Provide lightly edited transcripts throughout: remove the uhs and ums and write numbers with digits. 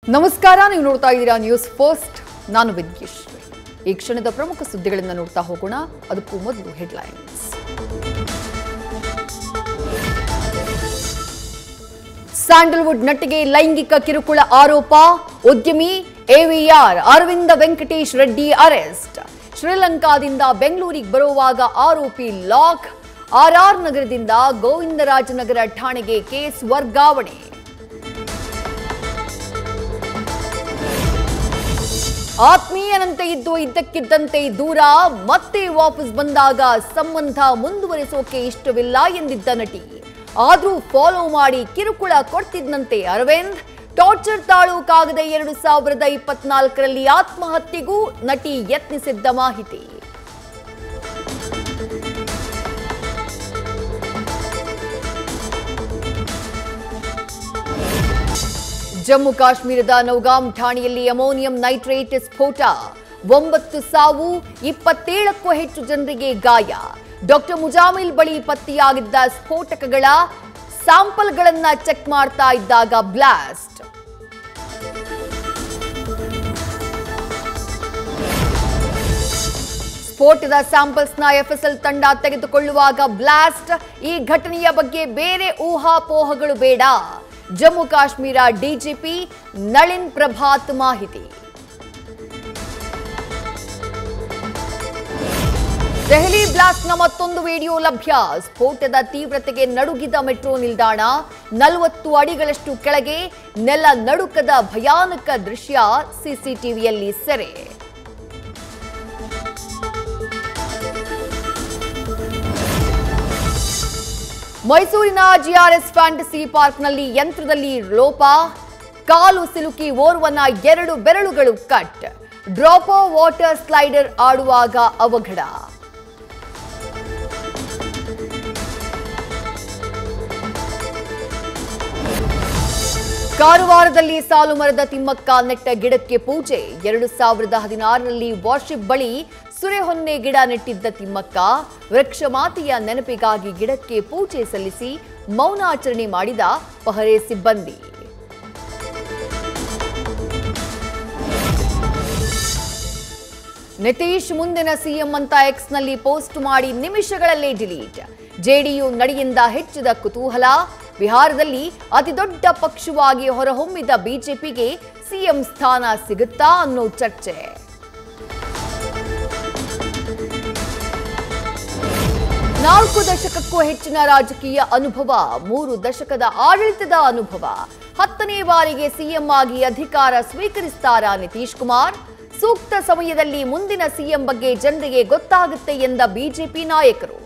ನಮಸ್ಕಾರ, ನೀವು ನೋಡ್ತಾ ಇದ್ದೀರಾ ನ್ಯೂಸ್ ಫಸ್ಟ್. ನಾನು ವಿದ್ಯೇಶ್ವರಿ. ಈ ಕ್ಷಣದ ಪ್ರಮುಖ ಸುದ್ದಿಗಳನ್ನು ನೋಡ್ತಾ ಹೋಗೋಣ. ಅದಕ್ಕೂ ಮೊದಲು ಹೆಡ್ಲೈನ್ಸ್. ಸ್ಯಾಂಡಲ್ವುಡ್ ನಟಿಗೆ ಲೈಂಗಿಕ ಕಿರುಕುಳ ಆರೋಪ, ಉದ್ಯಮಿ ಎವಿಆರ್ ಅರವಿಂದ ವೆಂಕಟೇಶ್ ರೆಡ್ಡಿ ಅರೆಸ್ಟ್. ಶ್ರೀಲಂಕಾದಿಂದ ಬೆಂಗಳೂರಿಗೆ ಬರುವಾಗ ಆರೋಪಿ ಲಾಕ್. ಆರ್ಆರ್ ನಗರದಿಂದ ಗೋವಿಂದರಾಜನಗರ ಠಾಣೆಗೆ ಕೇಸ್ ವರ್ಗಾವಣೆ. ಆತ್ಮೀಯನಂತೆ ಇದ್ದು ಇದ್ದಕ್ಕಿದ್ದಂತೆ ದೂರ, ಮತ್ತೆ ವಾಪಸ್ ಬಂದಾಗ ಸಂಬಂಧ ಮುಂದುವರಿಸೋಕೆ ಇಷ್ಟವಿಲ್ಲ ಎಂದಿದ್ದ ನಟಿ. ಆದ್ರೂ ಫಾಲೋ ಮಾಡಿ ಕಿರುಕುಳ ಕೊಡ್ತಿದ್ದಂತೆ ಅರವಿಂದ್. ಟಾರ್ಚರ್ ತಾಳೋಕಾಗದೆ 2024ರಲ್ಲಿ ಆತ್ಮಹತ್ಯೆಗೂ ನಟಿ ಯತ್ನಿಸಿದ್ದ ಮಾಹಿತಿ. ಜಮ್ಮು ಕಾಶ್ಮೀರದ ನೌಗಾಂ ಠಾಣೆಯಲ್ಲಿ ಅಮೋನಿಯಂ ನೈಟ್ರೇಟ್ ಸ್ಫೋಟ, 9 ಸಾವು, 27ಕ್ಕೂ ಹೆಚ್ಚು ಜನರಿಗೆ ಗಾಯ. ಡಾಕ್ಟರ್ ಮುಜಾಮಿಲ್ ಬಳಿ ಪತ್ತೆಯಾಗಿದ್ದ ಸ್ಫೋಟಕಗಳ ಸ್ಯಾಂಪಲ್ಗಳನ್ನ ಚೆಕ್ ಮಾಡ್ತಾ ಇದ್ದಾಗ ಬ್ಲಾಸ್ಟ್. ಸ್ಫೋಟದ ಸ್ಯಾಂಪಲ್ಸ್ನ ಎಫ್ಎಸ್ಎಲ್ ತಂಡ ತೆಗೆದುಕೊಳ್ಳುವಾಗ ಬ್ಲಾಸ್ಟ್. ಈ ಘಟನೆಯ ಬಗ್ಗೆ ಬೇರೆ ಊಹಾಪೋಹಗಳು ಬೇಡ. ಜಮ್ಮು ಕಾಶ್ಮೀರ ಡಿಜಿಪಿ ನಳಿನ್ ಪ್ರಭಾತ್ ಮಾಹಿತಿ. ದೆಹಲಿ ಬ್ಲಾಸ್ಟ್ನ ಮತ್ತೊಂದು ವಿಡಿಯೋ ಲಭ್ಯ. ಸ್ಫೋಟದ ತೀವ್ರತೆಗೆ ನಡುಗಿದ ಮೆಟ್ರೋ ನಿಲ್ದಾಣ, 40 ಅಡಿಗಳಷ್ಟು ಕೆಳಗೆ ನೆಲ ನಡುಕದ ಭಯಾನಕ ದೃಶ್ಯ ಸಿಸಿಟಿವಿಯಲ್ಲಿ ಸೆರೆ. ಮೈಸೂರಿನ ಜಿಆರ್ಎಸ್ ಫ್ಯಾಂಟಸಿ ಪಾರ್ಕ್ನಲ್ಲಿ ಯಂತ್ರದಲ್ಲಿ ಲೋಪ, ಕಾಲು ಸಿಲುಕಿ ಓರ್ವನ 2 ಬೆರಳುಗಳು ಕಟ್. ಡ್ರಾಪೋ ವಾಟರ್ ಸ್ಲೈಡರ್ ಆಡುವಾಗ ಅವಘಡ. ಕಾರವಾರದಲ್ಲಿ ಸಾಲು ಮರದ ತಿಮ್ಮಕ್ಕ ನೆಟ್ಟ ಗಿಡಕ್ಕೆ ಪೂಜೆ. 2016ರಲ್ಲಿ ವಾರ್ಷಿಪ್ ಬಳಿ ಸುರೆಹೊನ್ನೆ ಗಿಡ ನೆಟ್ಟಿದ್ದ ತಿಮ್ಮಕ್ಕ ವೃಕ್ಷ ಮಾತೆಯ ನೆನಪಿಗಾಗಿ ಗಿಡಕ್ಕೆ ಪೂಜೆ ಸಲ್ಲಿಸಿ ಮೌನಾಚರಣೆ ಮಾಡಿದ ಪಹರೆ ಸಿಬ್ಬಂದಿ. ನಿತೀಶ್ ಮುಂದಿನ ಸಿಎಂ ಅಂತ ಎಕ್ಸ್ನಲ್ಲಿ ಪೋಸ್ಟ್ ಮಾಡಿ ನಿಮಿಷಗಳಲ್ಲೇ ಡಿಲೀಟ್. ಜೆಡಿಯು ನಡೆಯಿಂದ ಹೆಚ್ಚಿದ ಕುತೂಹಲ. ಬಿಹಾರದಲ್ಲಿ ಅತಿದೊಡ್ಡ ಪಕ್ಷವಾಗಿ ಹೊರಹೊಮ್ಮಿದ ಬಿಜೆಪಿಗೆ ಸಿಎಂ ಸ್ಥಾನ ಸಿಗುತ್ತಾ ಅನ್ನೋ ಚರ್ಚೆ. ನಾಲ್ಕು ದಶಕಕ್ಕೂ ಹೆಚ್ಚಿನ ರಾಜಕೀಯ ಅನುಭವ, 3 ದಶಕದ ಆಡಳಿತದ ಅನುಭವ. 10ನೇ ಬಾರಿಗೆ ಸಿಎಂ ಆಗಿ ಅಧಿಕಾರ ಸ್ವೀಕರಿಸುತ್ತಾರಾ ನಿತೀಶ್ ಕುಮಾರ್? ಸೂಕ್ತ ಸಮಯದಲ್ಲಿ ಮುಂದಿನ ಸಿಎಂ ಬಗ್ಗೆ ಜನರಿಗೆ ಗೊತ್ತಾಗುತ್ತೆ ಎಂದ ಬಿಜೆಪಿ ನಾಯಕರು.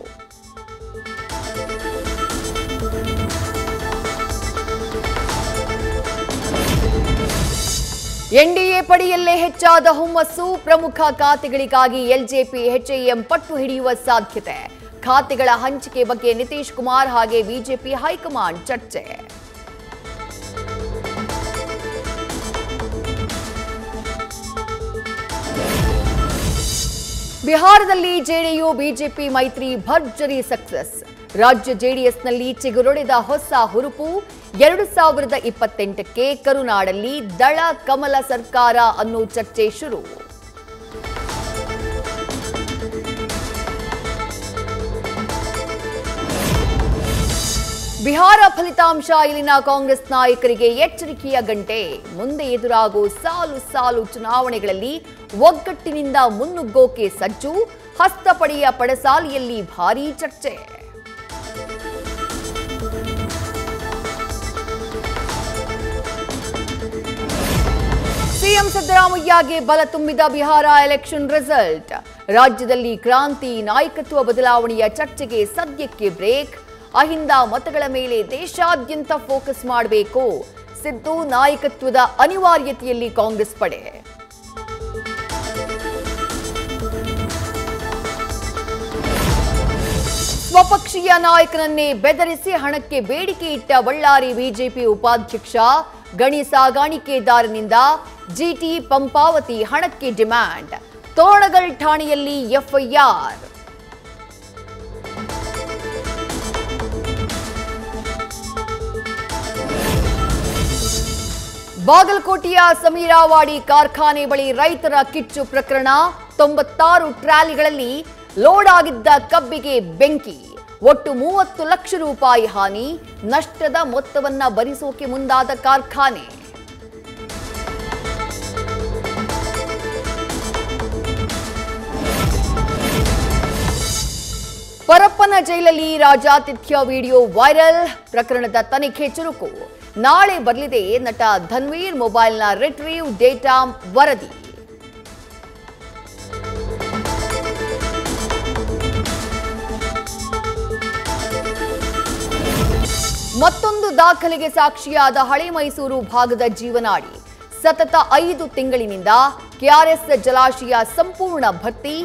ಎನ್ಡಿಎ ಪಡೆಯಲ್ಲೇ ಹೆಚ್ಚಾದ ಹುಮ್ಮಸ್ಸು. ಪ್ರಮುಖ ಖಾತೆಗಳಿಗಾಗಿ ಎಲ್ಜೆಪಿ ಎಚ್ಎಎಂ ಪಟ್ಟು ಹಿಡಿಯುವ ಸಾಧ್ಯತೆ. ಖಾತೆಗಳ ಹಂಚಿಕೆ ಬಗ್ಗೆ ನಿತೀಶ್ ಕುಮಾರ್ ಹಾಗೆ ಬಿಜೆಪಿ ಹೈಕಮಾಂಡ್ ಚರ್ಚೆ. ಬಿಹಾರದಲ್ಲಿ ಜೆಡಿಯು ಬಿಜೆಪಿ ಮೈತ್ರಿ ಭರ್ಜರಿ ಸಕ್ಸಸ್. ರಾಜ್ಯ ಜೆಡಿಎಸ್ನಲ್ಲಿ ಚಿಗುರೊಡೆದ ಹೊಸ ಹುರುಪು. 2028ಕ್ಕೆ ಕರುನಾಡಲ್ಲಿ ದಳ ಕಮಲ ಸರ್ಕಾರ ಅನ್ನೋ ಚರ್ಚೆ ಶುರು. ಬಿಹಾರ ಫಲಿತಾಂಶ ಇಲ್ಲಿನ ಕಾಂಗ್ರೆಸ್ ನಾಯಕರಿಗೆ ಎಚ್ಚರಿಕೆಯ ಗಂಟೆ. ಮುಂದೆ ಎದುರಾಗೋ ಸಾಲು ಸಾಲು ಚುನಾವಣೆಗಳಲ್ಲಿ ಒಗ್ಗಟ್ಟಿನಿಂದ ಮುನ್ನುಗ್ಗೋಕೆ ಸಜ್ಜು. ಹಸ್ತಪಡೆಯ ಪಡಸಾಲಿಯಲ್ಲಿ ಭಾರೀ ಚರ್ಚೆ. ಸಿಎಂ ಸಿದ್ದರಾಮಯ್ಯಗೆ ಬಲ ತುಂಬಿದ ಬಿಹಾರ ಎಲೆಕ್ಷನ್ ರಿಸಲ್ಟ್. ರಾಜ್ಯದಲ್ಲಿ ಕ್ರಾಂತಿ, ನಾಯಕತ್ವ ಬದಲಾವಣೆಯ ಚರ್ಚೆಗೆ ಸದ್ಯಕ್ಕೆ ಬ್ರೇಕ್. ಅಹಿಂದ ಮತಗಳ ಮೇಲೆ ದೇಶಾದ್ಯಂತ ಫೋಕಸ್ ಮಾಡಬೇಕು. ಸಿದ್ದು ನಾಯಕತ್ವದ ಅನಿವಾರ್ಯತೆಯಲ್ಲಿ ಕಾಂಗ್ರೆಸ್ ಪಡೆ. ಸ್ವಪಕ್ಷೀಯ ನಾಯಕನನ್ನೇ ಬೆದರಿಸಿ ಹಣಕ್ಕೆ ಬೇಡಿಕೆ ಇಟ್ಟ ಬಳ್ಳಾರಿ ಬಿಜೆಪಿ ಉಪಾಧ್ಯಕ್ಷ. ಗಣಿ ಸಾಗಾಣಿಕೆದಾರನಿಂದ ಜಿಟಿ ಪಂಪಾವತಿ ಹಣಕ್ಕೆ ಡಿಮ್ಯಾಂಡ್. ತೋರಣಗಲ್ ಠಾಣೆಯಲ್ಲಿ ಎಫ್ಐಆರ್. ಬಾಗಲಕೋಟೆಯ ಸಮೀರಾವಾಡಿ ಕಾರ್ಖಾನೆ ಬಳಿ ರೈತರ ಕಿಚ್ಚು ಪ್ರಕರಣ 96 ಟ್ರಾಲಿಗಳಲ್ಲಿ ಲೋಡ್ ಆಗಿದ್ದ ಕಬ್ಬಿಗೆ ಬೆಂಕಿ ಒಟ್ಟು 30 ಲಕ್ಷ ರೂಪಾಯಿ ಹಾನಿ ನಷ್ಟದ ಮೊತ್ತವನ್ನ ಭರಿಸೋಕೆ ಮುಂದಾದ ಕಾರ್ಖಾನೆ ಪರಪ್ಪನ ಜೈಲಲ್ಲಿ ರಾಜಾತಿಥ್ಯ ವಿಡಿಯೋ ವೈರಲ್ ಪ್ರಕರಣದ ತನಿಖೆ ಚುರುಕು ನಾಳೆ ಬರಲಿದೆ ನಟ ಧನ್ವೀರ್ ಮೊಬೈಲ್ನ ರಿಟ್ರೀವ್ ಡೇಟಾ ವರದಿ ಮತ್ತೊಂದು ದಾಖಲೆಗೆ ಸಾಕ್ಷಿಯಾದ ಹಳೆ ಮೈಸೂರು ಭಾಗದ ಜೀವನಾಡಿ ಸತತ 5 ತಿಂಗಳಿನಿಂದ ಕೆಆರ್ಎಸ್ ಜಲಾಶಯ ಸಂಪೂರ್ಣ ಭರ್ತಿ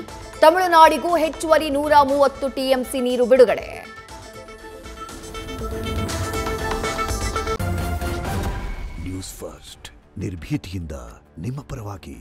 ತಮಿಳುನಾಡಿಗೂ ಹೆಚ್ಚುವರಿ 130 ಟಿಎಂಸಿ ನೀರು ಬಿಡುಗಡೆ ನ್ಯೂಸ್ ಫಸ್ಟ್ ನಿರ್ಭೀತಿಯಿಂದ ನಿಮ್ಮ ಪರವಾಗಿ